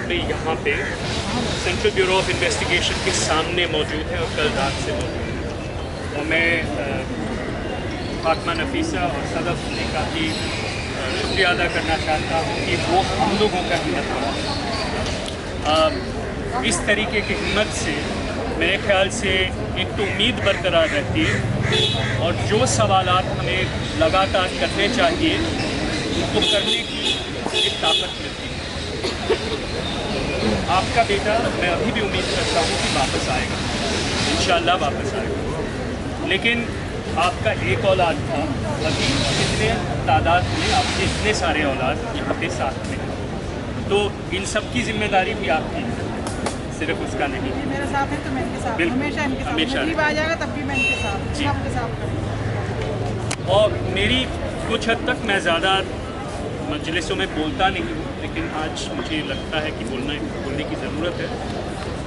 पे यहाँ पे सेंट्रल ब्यूरो ऑफ इन्वेस्टिगेशन के सामने मौजूद है और कल रात से मौजूद है। और मैं फातिमा नफीसा और सदफ ने का भी शुक्रिया अदा करना चाहता हूँ कि वो हम लोगों का हिम्मत बढ़ा। इस तरीके की हिम्मत से मेरे ख्याल से एक तो उम्मीद बरकरार रहती है और जो सवालात हमें लगातार करने चाहिए उनको करने की एक ताकत मिलती है। आपका बेटा, मैं अभी भी उम्मीद करता हूँ कि वापस आएगा, इंशाअल्लाह वापस आएगा। लेकिन आपका एक औलाद था, अभी कितने तादाद में आपके इतने सारे औलाद यहाँ पे साथ में, तो इन सब की जिम्मेदारी भी आपकी है, सिर्फ उसका नहीं। मेरे साथ है तो मैं इनके साथ, हमेशा इनके साथ, हमेशा आ जाएगा तब भी मैं इनके साथ, सबके साथ। और मेरी कुछ हद तक मैं ज़्यादा मजलिसों में बोलता नहीं हूँ, लेकिन आज मुझे लगता है कि बोलने की ज़रूरत है।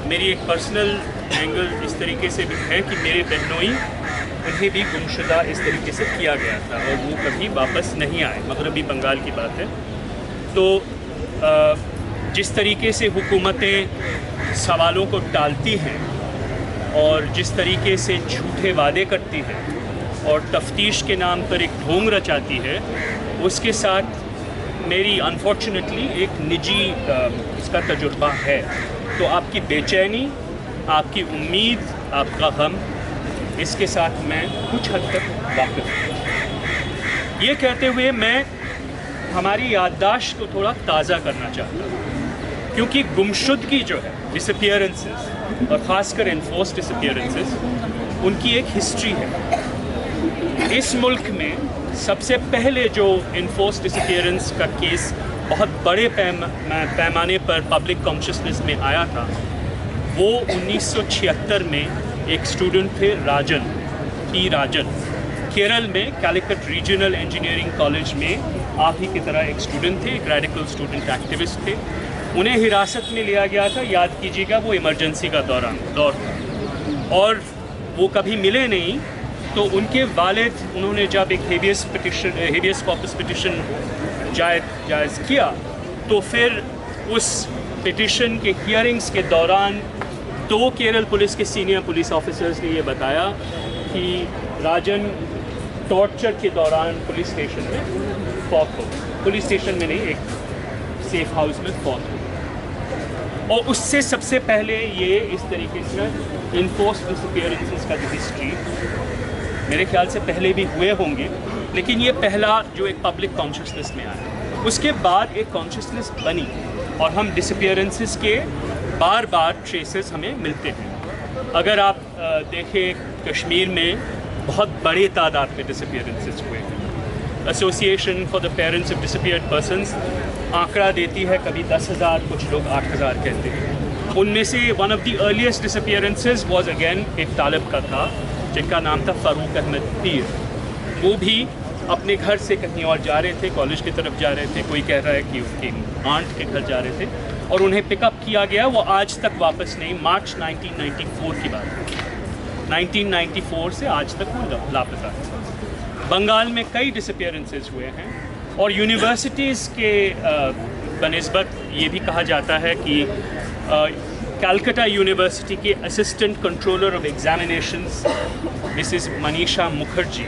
मेरी एक पर्सनल एंगल इस तरीके से भी है कि मेरे बहनोई उन्हें भी गुमशुदा इस तरीके से किया गया था और वो कभी वापस नहीं आए। मगरबी बंगाल की बात है। तो जिस तरीके से हुकूमतें सवालों को टालती हैं और जिस तरीके से झूठे वादे करती हैं और तफ्तीश के नाम पर एक ढोंग रचाती है, उसके साथ मेरी अनफॉर्चुनेटली एक निजी इसका तजुर्बा है। तो आपकी बेचैनी, आपकी उम्मीद, आपका गम, इसके साथ मैं कुछ हद तक वाकिफ़ हूँ। ये कहते हुए मैं हमारी याददाश्त को थोड़ा ताज़ा करना चाहता हूँ, क्योंकि गुमशुदगी जो है, डिसअपीयरेंसेस और ख़ासकर इन्फोर्स्ड डिसअपीयरेंसेस, उनकी एक हिस्ट्री है। इस मुल्क में सबसे पहले जो इन्फोर्स्ड डिसअपीयरेंस का केस बहुत बड़े पैमाने पर पब्लिक कॉन्शियसनेस में आया था, वो 1976 में एक स्टूडेंट थे, राजन, पी राजन। केरल में कैलिकट रीजनल इंजीनियरिंग कॉलेज में आप ही की तरह एक स्टूडेंट थे, एक रेडिकल स्टूडेंट एक्टिविस्ट थे। उन्हें हिरासत में लिया गया था, याद कीजिएगा, वो इमरजेंसी का दौर था और वो कभी मिले नहीं। तो उनके वालिद, उन्होंने जब एक हेबियस कॉर्पस पिटिशन जायज़ किया, तो फिर उस पिटिशन के हियरिंग्स के दौरान 2 केरल पुलिस के सीनियर पुलिस ऑफिसर्स ने ये बताया कि राजन टॉर्चर के दौरान पुलिस स्टेशन में फौत हो, पुलिस स्टेशन में नहीं, एक सेफ हाउस में फौत हो। और उससे सबसे पहले ये इस तरीके से इन्फोर्स्ड डिसअपीयरेंसेस का जो हिस्ट्री, मेरे ख्याल से पहले भी हुए होंगे, लेकिन ये पहला जो एक पब्लिक कॉन्शियसनेस में आया। उसके बाद एक कॉन्शियसनेस बनी और हम डिसअपीयरेंसेस के बार बार ट्रेसेस हमें मिलते हैं। अगर आप देखें, कश्मीर में बहुत बड़े तादाद में डिसअपीयरेंसेस हुए हैं। Association for the parents of disappeared persons आंकड़ा देती है, कभी 10,000, कुछ लोग 8,000 कहते हैं। उनमें से one of the earliest disappearances was again एक तालिब का था, जिनका नाम था फारूक अहमद पीर। वो भी अपने घर से कहीं और जा रहे थे, कॉलेज की तरफ जा रहे थे। कोई कह रहा है कि उसकी आंट के घर जा रहे थे और उन्हें पिकअप किया गया। वो आज तक वापस नहीं, मार्च 1994 की बात है, 1994 से आज तक वो लापता है। बंगाल में कई डिसअपीयरेंसेस हुए हैं और यूनिवर्सिटीज़ के बनिस्बत ये भी कहा जाता है कि कैलकटा यूनिवर्सिटी के assistant controller of examinations Mrs Manisha Mukherjee,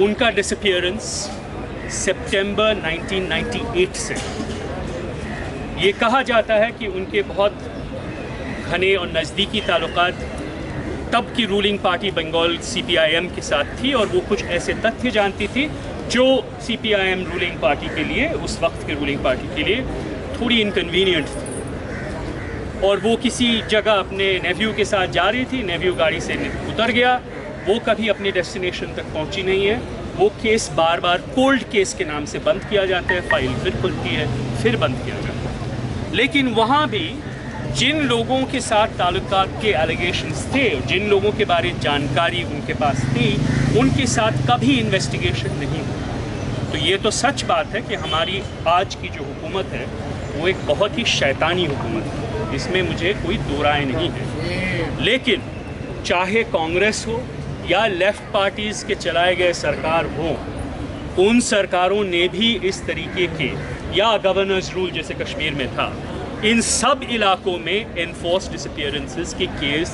उनका डिसअपीयरेंस सितंबर 1998 से। ये कहा जाता है कि उनके बहुत घने और नज़दीकी ताल्लुकात तब की रूलिंग पार्टी बंगाल CPIM के साथ थी और वो कुछ ऐसे तथ्य जानती थी जो CPIM रूलिंग पार्टी के लिए, उस वक्त के रूलिंग पार्टी के लिए थोड़ी इनकन्वीनियंट थी। और वो किसी जगह अपने नेफ्यू के साथ जा रही थी, नेफ्यू गाड़ी से उतर गया, वो कभी अपने डेस्टिनेशन तक पहुंची नहीं है। वो केस बार बार कोल्ड केस के नाम से बंद किया जाता है, फाइल फिर खुलती है, फिर बंद किया जाता है। लेकिन वहाँ भी जिन लोगों के साथ ताल्लुकात के एलिगेशंस थे, जिन लोगों के बारे में जानकारी उनके पास थी, उनके साथ कभी इन्वेस्टिगेशन नहीं हुई। तो ये तो सच बात है कि हमारी आज की जो हुकूमत है वो एक बहुत ही शैतानी हुकूमत है, इसमें मुझे कोई दो राय नहीं है। लेकिन चाहे कांग्रेस हो या लेफ़्ट पार्टीज़ के चलाए गए सरकार हो, उन सरकारों ने भी इस तरीके के, या गवर्नर्स रूल जैसे कश्मीर में था, इन सब इलाकों में एनफोर्स डिसअपीयरेंसेस के केस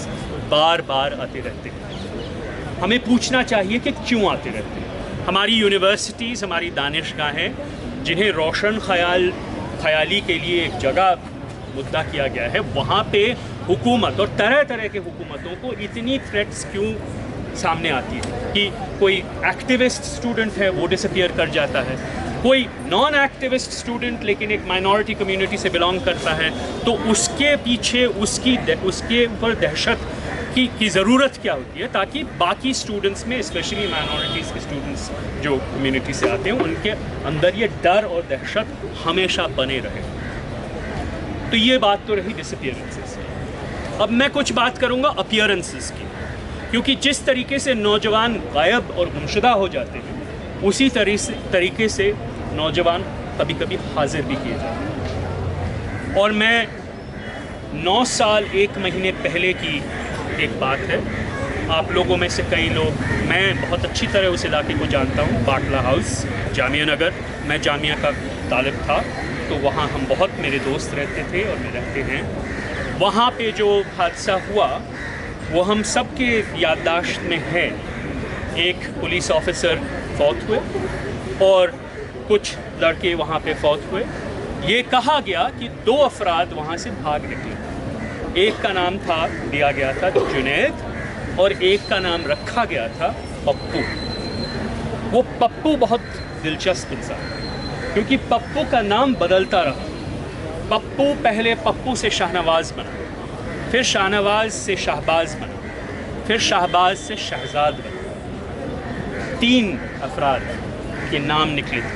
बार बार आते रहते हैं। हमें पूछना चाहिए कि क्यों आते रहते हैं। हमारी यूनिवर्सिटीज़, हमारी दानिशगाहें जिन्हें रोशन ख्याली के लिए एक जगह मुद्दा किया गया है, वहाँ पे हुकूमत और तरह तरह के हुकूमतों को इतनी थ्रेट्स क्यों सामने आती है कि कोई एक्टिविस्ट स्टूडेंट है वो डिसअपीयर कर जाता है, कोई नॉन एक्टिविस्ट स्टूडेंट लेकिन एक माइनॉरिटी कम्युनिटी से बिलोंग करता है तो उसके पीछे उसके ऊपर दहशत की ज़रूरत क्या होती है ताकि बाकी स्टूडेंट्स में, स्पेशली माइनॉरिटीज़ के स्टूडेंट्स जो कम्युनिटी से आते हैं, उनके अंदर ये डर और दहशत हमेशा बने रहे। तो ये बात तो रही डिसअपीयरेंसेस की। अब मैं कुछ बात करूँगा अपीयरेंसेस की, क्योंकि जिस तरीके से नौजवान गायब और गुमशुदा हो जाते हैं उसी तरीके से नौजवान कभी कभी हाजिर भी किए जाते हैं। और मैं 9 साल 1 महीने पहले की एक बात है, आप लोगों में से कई लोग, मैं बहुत अच्छी तरह उस इलाके को जानता हूँ, बाटला हाउस, जामिया नगर। मैं जामिया का तालिब था तो वहाँ हम बहुत, मेरे दोस्त रहते थे और मैं रहते हैं। वहाँ पे जो हादसा हुआ वो हम सब के याददाश्त में है। एक पुलिस ऑफिसर फौत हुए और कुछ लड़के वहाँ पे फौत हुए। ये कहा गया कि 2 अफराद वहाँ से भाग निकले। एक का नाम दिया गया था जुनैद और एक का नाम रखा गया था पप्पू। वो पप्पू बहुत दिलचस्प इंसान, क्योंकि पप्पू का नाम बदलता रहा। पप्पू पहले पप्पू से शाहनवाज बना, फिर शाहनवाज से शाहबाज बना, फिर शाहबाज से शहजाद बना। 3 अफराद के नाम निकले थे,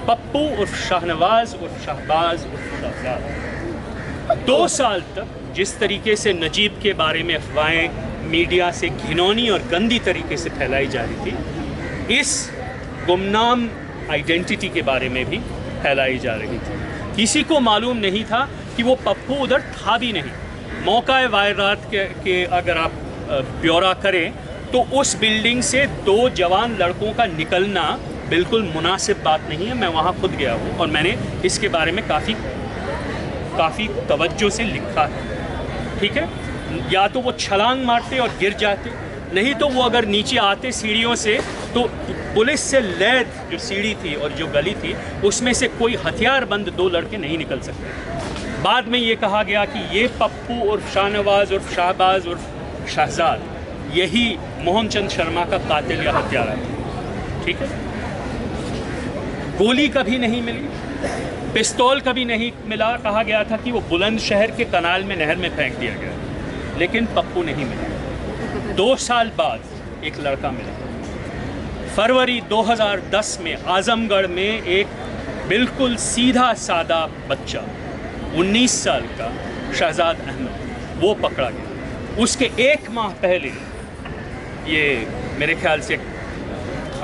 पप्पू उर्फ शाहनवाज उर्फ शाहबाज उर्फ शहजाद। 2 साल तक जिस तरीके से नजीब के बारे में अफवाहें मीडिया से घिनौनी और गंदी तरीके से फैलाई जा रही थी, इस गुमनाम आइडेंटिटी के बारे में भी फैलाई जा रही थी। किसी को मालूम नहीं था कि वो पप्पू उधर था भी नहीं। मौका वारदात के अगर आप ब्यौरा करें तो उस बिल्डिंग से 2 जवान लड़कों का निकलना बिल्कुल मुनासिब बात नहीं है। मैं वहाँ खुद गया हूँ और मैंने इसके बारे में काफ़ी तवज्जो से लिखा है। ठीक है, या तो वो छलांग मारते और गिर जाते, नहीं तो वो अगर नीचे आते सीढ़ियों से तो पुलिस से लैद जो सीढ़ी थी और जो गली थी उसमें से कोई हथियारबंद 2 लड़के नहीं निकल सकते। बाद में ये कहा गया कि ये पप्पू और शाहनवाज और शाहबाज और शहजाद यही मोहन चंद शर्मा का कातिल या हत्यारा था। ठीक है, गोली कभी नहीं मिली, पिस्तौल कभी नहीं मिला। कहा गया था कि वो बुलंदशहर के कनाल में नहर में फेंक दिया गया, लेकिन पप्पू नहीं मिला। 2 साल बाद एक लड़का मिला। फरवरी 2010 में आजमगढ़ में एक बिल्कुल सीधा सादा बच्चा 19 साल का शहजाद अहमद वो पकड़ा गया। उसके 1 माह पहले, ये मेरे ख्याल से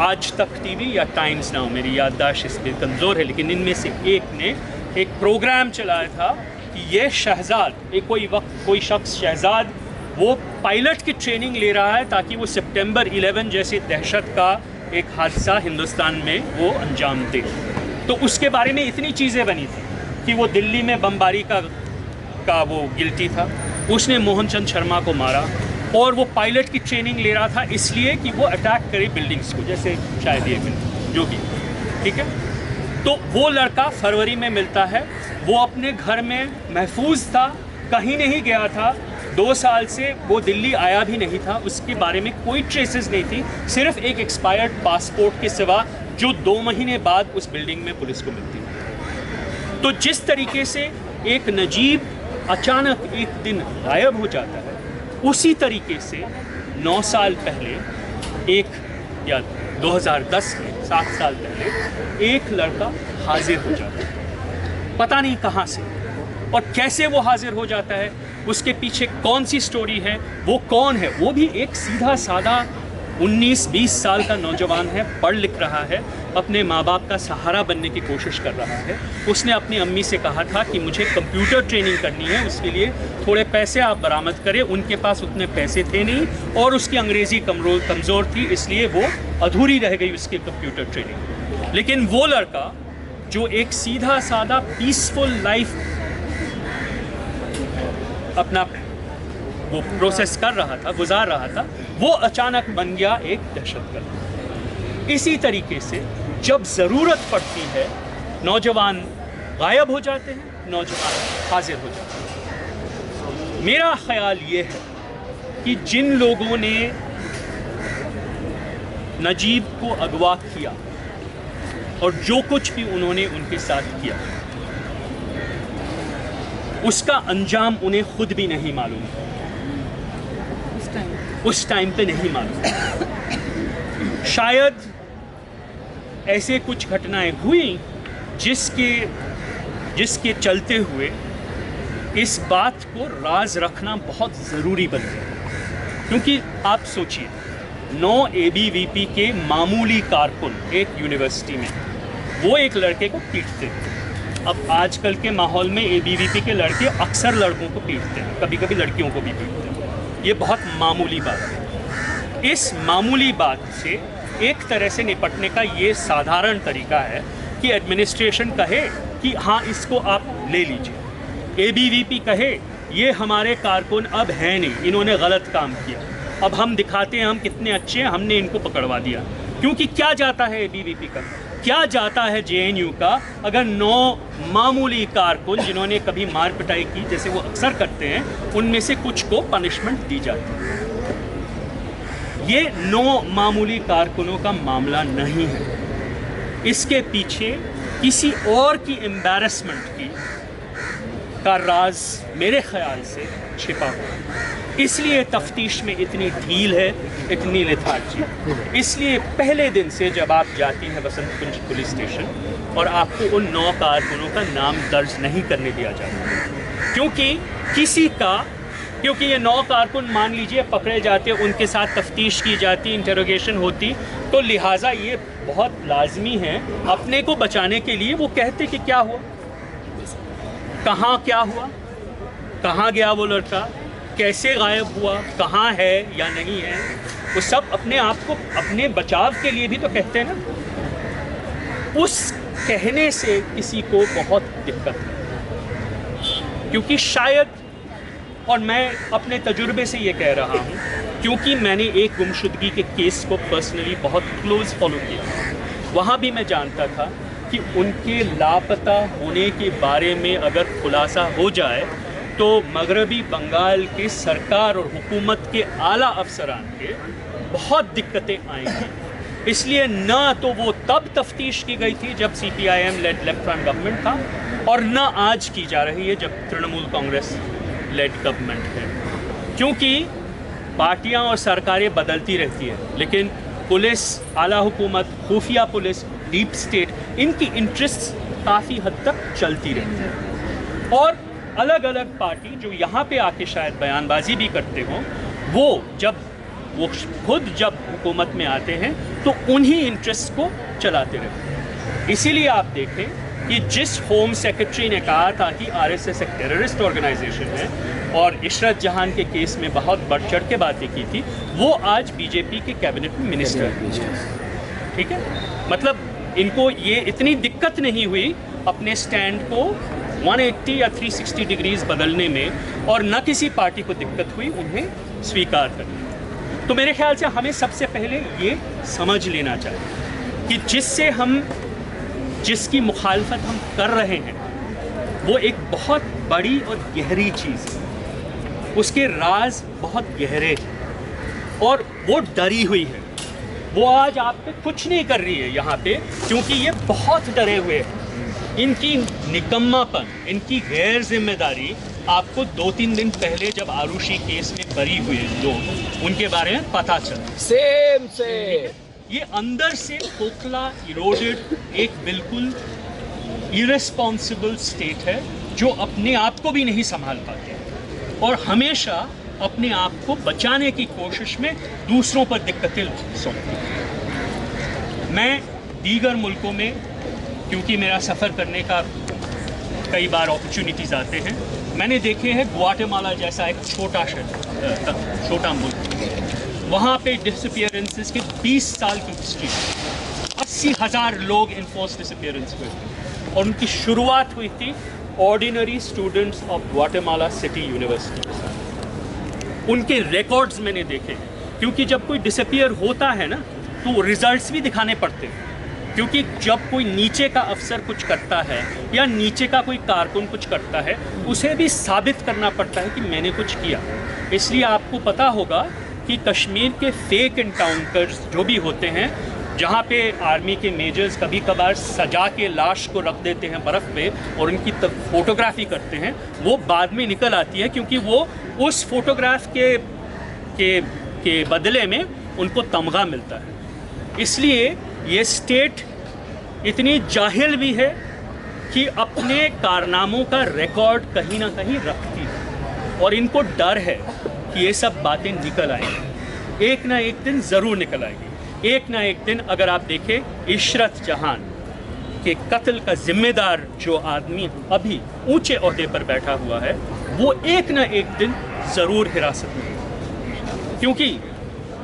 आज तक टीवी या टाइम्स नाउ, मेरी याददाश्त इस पर कमज़ोर है, लेकिन इनमें से एक ने एक प्रोग्राम चलाया था कि ये शहजाद, कोई शख्स शहजाद वो पायलट की ट्रेनिंग ले रहा है ताकि वो सितंबर 11 जैसे दहशत का एक हादसा हिंदुस्तान में वो अंजाम दे। तो उसके बारे में इतनी चीज़ें बनी थी कि वो दिल्ली में बमबारी का वो गिल्टी था, उसने मोहन चंद शर्मा को मारा और वो पायलट की ट्रेनिंग ले रहा था इसलिए कि वो अटैक करे बिल्डिंग्स को, जैसे शायद ये जो भी। ठीक है, तो वो लड़का फरवरी में मिलता है। वो अपने घर में महफूज था, कहीं नहीं गया था। 2 साल से वो दिल्ली आया भी नहीं था, उसके बारे में कोई ट्रेसेस नहीं थी, सिर्फ एक एक्सपायर्ड पासपोर्ट के सिवा, जो 2 महीने बाद उस बिल्डिंग में पुलिस को मिलती है। तो जिस तरीके से एक नजीब अचानक एक दिन गायब हो जाता है, उसी तरीके से 9 साल पहले या 2010 में 7 साल पहले एक लड़का हाजिर हो जाता है। पता नहीं कहाँ से और कैसे वो हाजिर हो जाता है, उसके पीछे कौन सी स्टोरी है, वो कौन है। वो भी एक सीधा सादा 19-20 साल का नौजवान है, पढ़ लिख रहा है, अपने माँ बाप का सहारा बनने की कोशिश कर रहा है। उसने अपनी अम्मी से कहा था कि मुझे कंप्यूटर ट्रेनिंग करनी है, उसके लिए थोड़े पैसे आप बरामद करें। उनके पास उतने पैसे थे नहीं और उसकी अंग्रेज़ी कमज़ोर थी, इसलिए वो अधूरी रह गई उसकी कंप्यूटर ट्रेनिंग। लेकिन वो लड़का जो एक सीधा सादा पीसफुल लाइफ अपना वो प्रोसेस कर रहा था, गुजार रहा था, वो अचानक बन गया एक दहशतगर्द। इसी तरीके से जब ज़रूरत पड़ती है नौजवान गायब हो जाते हैं, नौजवान हाजिर हो जाते हैं। मेरा ख्याल ये है कि जिन लोगों ने नजीब को अगवा किया और जो कुछ भी उन्होंने उनके साथ किया, उसका अंजाम उन्हें खुद भी नहीं मालूम, उस टाइम पे नहीं मालूम। शायद ऐसे कुछ घटनाएं हुई जिसके चलते हुए इस बात को राज रखना बहुत ज़रूरी बन गया। क्योंकि आप सोचिए, 9 ABVP के मामूली कारकुन एक यूनिवर्सिटी में वो एक लड़के को पीटते हैं। अब आजकल के माहौल में ABVP के लड़के अक्सर लड़कों को पीटते हैं, कभी कभी लड़कियों को भी पीटते हैं। ये बहुत मामूली बात है। इस मामूली बात से एक तरह से निपटने का ये साधारण तरीका है कि एडमिनिस्ट्रेशन कहे कि हाँ, इसको आप ले लीजिए। ABVP कहे ये हमारे कारकुन अब हैं नहीं, इन्होंने गलत काम किया, अब हम दिखाते हैं हम कितने अच्छे हैं, हमने इनको पकड़वा दिया। क्योंकि क्या जाता है ABVP का, क्या जाता है JNU का, अगर 9 मामूली कारकुन जिन्होंने कभी मार पिटाई की, जैसे वो अक्सर करते हैं, उनमें से कुछ को पनिशमेंट दी जाती है। ये 9 मामूली कारकुनों का मामला नहीं है, इसके पीछे किसी और की एम्बैरसमेंट का राज मेरे ख्याल से छिपा हुआ। इसलिए तफ्तीश में इतनी ढील है, इतनी लेथार्जी। इसलिए पहले दिन से जब आप जाती हैं बसंत कुंज पुलिस स्टेशन और आपको उन 9 कारकुनों का नाम दर्ज नहीं करने दिया जाता, क्योंकि ये 9 कारकुन मान लीजिए पकड़े जाते, उनके साथ तफ्तीश की जाती, इंटरोगेशन होती, तो लिहाजा ये बहुत लाजमी है अपने को बचाने के लिए वो कहते कि क्या हुआ, कहाँ क्या हुआ, कहाँ गया वो लड़का, कैसे गायब हुआ, कहाँ है या नहीं है, वो सब अपने आप को अपने बचाव के लिए भी तो कहते हैं ना। उस कहने से किसी को बहुत दिक्कत है, क्योंकि शायद, और मैं अपने तजुर्बे से ये कह रहा हूँ, क्योंकि मैंने एक गुमशुदगी के केस को पर्सनली बहुत क्लोज फॉलो किया, वहाँ भी मैं जानता था कि उनके लापता होने के बारे में अगर खुलासा हो जाए तो मगरबी बंगाल की सरकार और हुकूमत के आला अफसरान के बहुत दिक्कतें आएंगी। इसलिए ना तो वो तब तफ्तीश की गई थी जब CPIM led left front government था, और ना आज की जा रही है जब तृणमूल कांग्रेस लेड गवर्नमेंट है। क्योंकि पार्टियां और सरकारें बदलती रहती है, लेकिन पुलिस, आला हुकूमत, खुफिया पुलिस, डीप स्टेट, इनकी इंटरेस्ट काफ़ी हद तक चलती रहती है। और अलग अलग पार्टी जो यहाँ पे आके शायद बयानबाजी भी करते हों, वो खुद जब हुकूमत में आते हैं तो उन्हीं इंटरेस्ट को चलाते रहते हैं। इसीलिए आप देखें कि जिस होम सेक्रेटरी ने कहा था कि RSS एक टेररिस्ट ऑर्गेनाइजेशन है और इशरत जहान के केस में बहुत बढ़ चढ़ के बातें की थी, वो आज BJP के कैबिनेट में मिनिस्टर है। ठीक है, मतलब इनको ये इतनी दिक्कत नहीं हुई अपने स्टैंड को 180 या 360 डिग्रीज बदलने में, और न किसी पार्टी को दिक्कत हुई उन्हें स्वीकार करने में। तो मेरे ख्याल से हमें सबसे पहले ये समझ लेना चाहिए कि जिसकी मुखालफत हम कर रहे हैं वो एक बहुत बड़ी और गहरी चीज़ है, उसके राज बहुत गहरे हैं और वो डरी हुई है। वो आज आप पे कुछ नहीं कर रही है यहाँ पे, क्योंकि ये बहुत डरे हुए हैं। इनकी निकम्मापन, इनकी गैर जिम्मेदारी आपको 2-3 दिन पहले जब आरुषि केस में बरी हुए लोग, उनके बारे में पता चला। सेम से ये अंदर से खोखला, इरोडेड, एक बिल्कुल इरेस्पॉन्सिबल स्टेट है जो अपने आप को भी नहीं संभाल पाते और हमेशा अपने आप को बचाने की कोशिश में दूसरों पर दिक्कतें सौंपते हैं। मैं दीगर मुल्कों में, क्योंकि मेरा सफ़र करने का कई बार अपॉर्चुनिटीज़ आते हैं, मैंने देखे हैं ग्वाटेमाला जैसा एक छोटा मुल्क, वहाँ पे डिसअपीयरेंसेस के 20 साल की हिस्ट्री, 80,000 लोग इनफोर्स डिसअपीयरेंस हुए और उनकी शुरुआत हुई थी ordinary students of Guatemala city university के साथ। उनके रिकॉर्ड्स मैंने देखे, क्योंकि जब कोई डिसअपियर होता है ना तो रिजल्ट्स भी दिखाने पड़ते हैं, क्योंकि जब कोई नीचे का अफसर कुछ करता है या नीचे का कोई कारकुन कुछ करता है, उसे भी साबित करना पड़ता है कि मैंने कुछ किया। इसलिए आपको पता होगा कि कश्मीर के फेक एनकाउंटर्स जो भी होते हैं, जहाँ पे आर्मी के मेजर्स कभी कभार सजा के लाश को रख देते हैं बर्फ़ पे और उनकी फोटोग्राफी करते हैं, वो बाद में निकल आती है, क्योंकि वो उस फोटोग्राफ के बदले में उनको तमगा मिलता है। इसलिए ये स्टेट इतनी जाहिल भी है कि अपने कारनामों का रिकॉर्ड कहीं ना कहीं रखती है, और इनको डर है कि ये सब बातें निकल आएंगी, एक ना एक दिन ज़रूर निकल आएगी। एक ना एक दिन अगर आप देखें, इशरत जहान के कत्ल का जिम्मेदार जो आदमी अभी ऊंचे ओहदे पर बैठा हुआ है, वो एक ना एक दिन ज़रूर हिरासत में। क्योंकि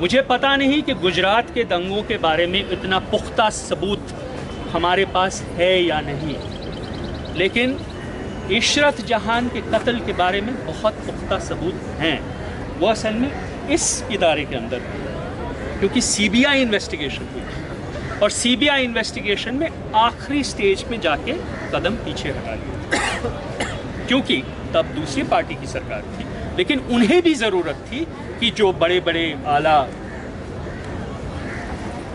मुझे पता नहीं कि गुजरात के दंगों के बारे में इतना पुख्ता सबूत हमारे पास है या नहीं, लेकिन इशरत जहान के कत्ल के बारे में बहुत पुख्ता सबूत हैं। वो असल में इस इदारे के अंदर है, क्योंकि सीबीआई इन्वेस्टिगेशन हुई और सीबीआई इन्वेस्टिगेशन में आखिरी स्टेज में जाके कदम पीछे हटा लिया, क्योंकि तब दूसरी पार्टी की सरकार थी, लेकिन उन्हें भी ज़रूरत थी कि जो बड़े बड़े आला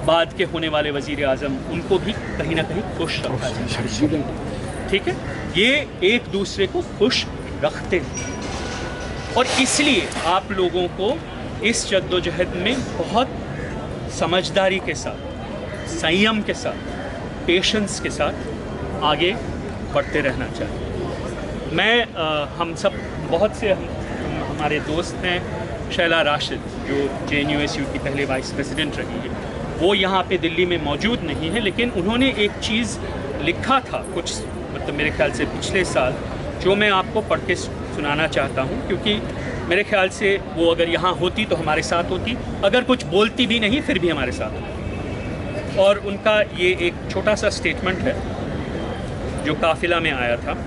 बाद के होने वाले वज़ीर आज़म, उनको भी कहीं ना कहीं खुश रखा जाए। ठीक है, ये एक दूसरे को खुश रखते हैं, और इसलिए आप लोगों को इस जद्दोजहद में बहुत समझदारी के साथ, संयम के साथ, पेशेंस के साथ आगे बढ़ते रहना चाहिए। मैं हम सब बहुत से हमारे दोस्त हैं, शैला राशिद जो JNU-SU की पहले वाइस प्रेसिडेंट रही है, वो यहाँ पे दिल्ली में मौजूद नहीं है, लेकिन उन्होंने एक चीज़ लिखा था कुछ, मतलब मेरे ख्याल से पिछले साल, जो मैं आपको पढ़ के सुनाना चाहता हूँ, क्योंकि मेरे ख्याल से वो अगर यहाँ होती तो हमारे साथ होती, अगर कुछ बोलती भी नहीं फिर भी हमारे साथ होती। और उनका ये एक छोटा सा स्टेटमेंट है जो काफिला में आया था,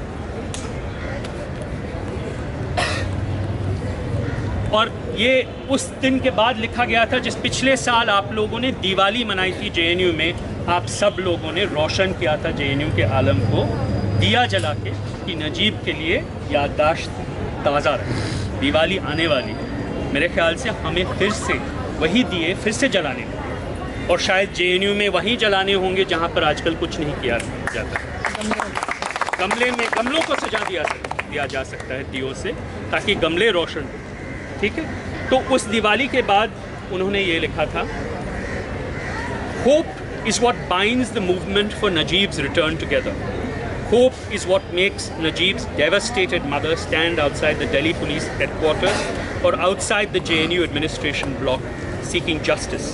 और ये उस दिन के बाद लिखा गया था जिस पिछले साल आप लोगों ने दिवाली मनाई थी JNU में। आप सब लोगों ने रोशन किया था JNU के आलम को दिया जला के, कि नजीब के लिए याददाश्त ताज़ा रहे, दिवाली आने वाली है। मेरे ख्याल से हमें फिर से वही दिए फिर से जलाने होंगे, और शायद JNU में वहीं जलाने होंगे जहाँ पर आजकल कुछ नहीं किया जाता। गमलों को सजा दिया जा सकता है दियों से, ताकि गमले रोशन हो। ठीक है, तो उस दिवाली के बाद उन्होंने ये लिखा था, hope is what binds the movement for Najeeb's return together. Hope is what makes Najib's devastated mother stand outside the Delhi police headquarters or outside the JNU administration block seeking justice.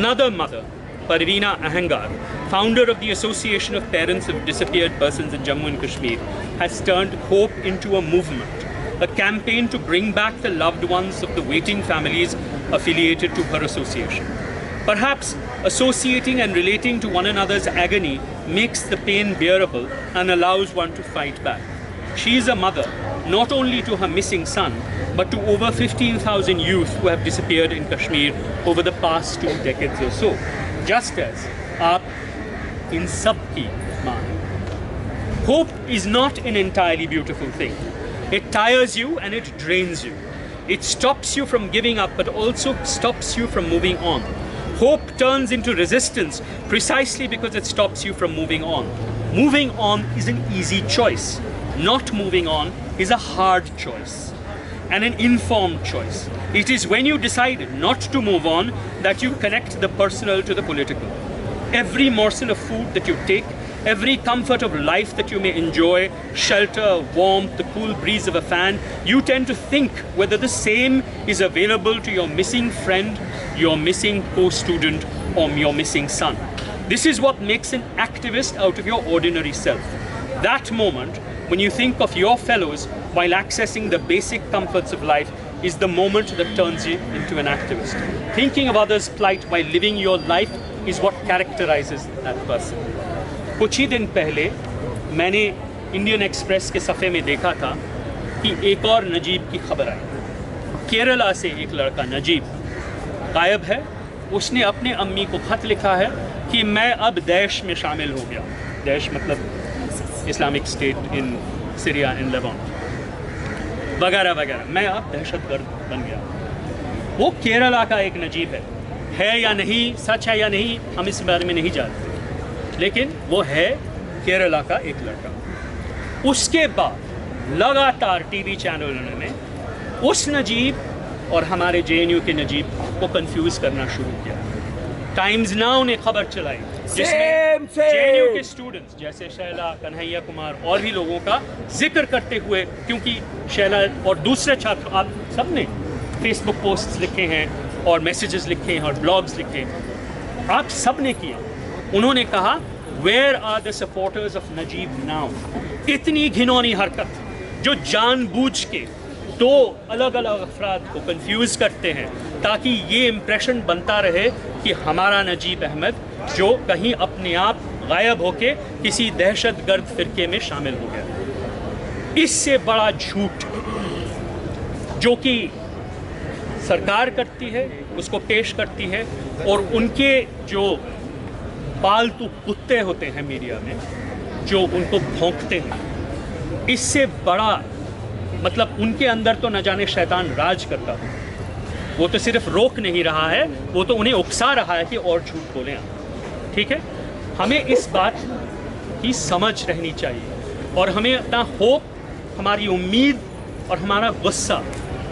Another mother, Parveena Ahangar, founder of the Association of Parents of Disappeared Persons in Jammu and Kashmir, has turned hope into a movement, a campaign to bring back the loved ones of the waiting families affiliated to her association. Perhaps associating and relating to one another's agony makes the pain bearable and allows one to fight back. She is a mother not only to her missing son, but to over 15,000 youth who have disappeared in Kashmir over the past 2 decades or so. Just as aap in sab ki maan. Hope is not an entirely beautiful thing. It tires you and it drains you. It stops you from giving up, but also stops you from moving on. Hope turns into resistance precisely because it stops you from moving on. Moving on is an easy choice. Not moving on is a hard choice and an informed choice. It is when you decide not to move on that you connect the personal to the political. Every morsel of food that you take, every comfort of life that you may enjoy, shelter, warmth, the cool breeze of a fan, you tend to think whether the same is available to your missing friend, your missing co-student, or your missing son. This is what makes an activist out of your ordinary self. That moment when you think of your fellows while accessing the basic comforts of life is the moment that turns you into an activist. Thinking of others' plight while living your life is what characterizes that person. कुछ ही दिन पहले मैंने Indian express के सफ़े में देखा था कि एक और नजीब की खबर आई। केरला से एक लड़का नजीब गायब है। उसने अपने अम्मी को खत लिखा है कि मैं अब दैश में शामिल हो गया। दैश मतलब Islamic state in Syria in Lebanon वगैरह वगैरह। मैं अब दहशतगर्द बन गया। वो केरला का एक नजीब है या नहीं, सच है या नहीं, हम इस बारे में नहीं जानते, लेकिन वो है केरला का एक लड़का। उसके बाद लगातार टीवी चैनलों ने उस नजीब और हमारे JNU के नजीब को कंफ्यूज करना शुरू किया। टाइम्स नाउ ने खबर चलाई जिसमें JNU के स्टूडेंट्स जैसे शैला, कन्हैया कुमार और भी लोगों का जिक्र करते हुए, क्योंकि शैला और दूसरे छात्र, आप सब ने फेसबुक पोस्ट्स लिखे हैं और मैसेजेस लिखे हैं और ब्लॉग्स लिखे हैं, आप सब ने किया। उन्होंने कहा where are the supporters of Najeeb now. इतनी घिनौनी हरकत जो जानबूझ के दो अलग अलग अफराद को कंफ्यूज करते हैं ताकि ये इम्प्रेशन बनता रहे कि हमारा नजीब अहमद जो कहीं अपने आप गायब होके किसी दहशतगर्द फिरके में शामिल हो गया। इससे बड़ा झूठ जो कि सरकार करती है उसको पेश करती है, और उनके जो पालतू कुत्ते होते हैं मीडिया में जो उनको भौंकते हैं, इससे बड़ा मतलब उनके अंदर तो न जाने शैतान राज करता हो। वो तो सिर्फ रोक नहीं रहा है, वो तो उन्हें उकसा रहा है कि और झूठ बोलें आप। ठीक है, हमें इस बात की समझ रहनी चाहिए और हमें अपना होप, हमारी उम्मीद और हमारा गुस्सा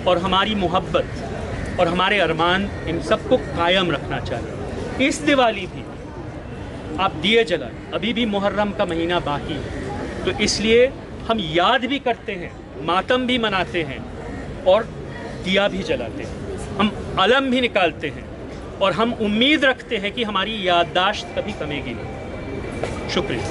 और हमारी मोहब्बत और हमारे अरमान, इन सबको कायम रखना चाहिए। इस दिवाली भी आप दिए जलाएं, अभी भी मुहर्रम का महीना बाकी है, तो इसलिए हम याद भी करते हैं, मातम भी मनाते हैं और दिया भी जलाते हैं, हम अलम भी निकालते हैं और हम उम्मीद रखते हैं कि हमारी याददाश्त कभी कमेगी नहीं। शुक्रिया।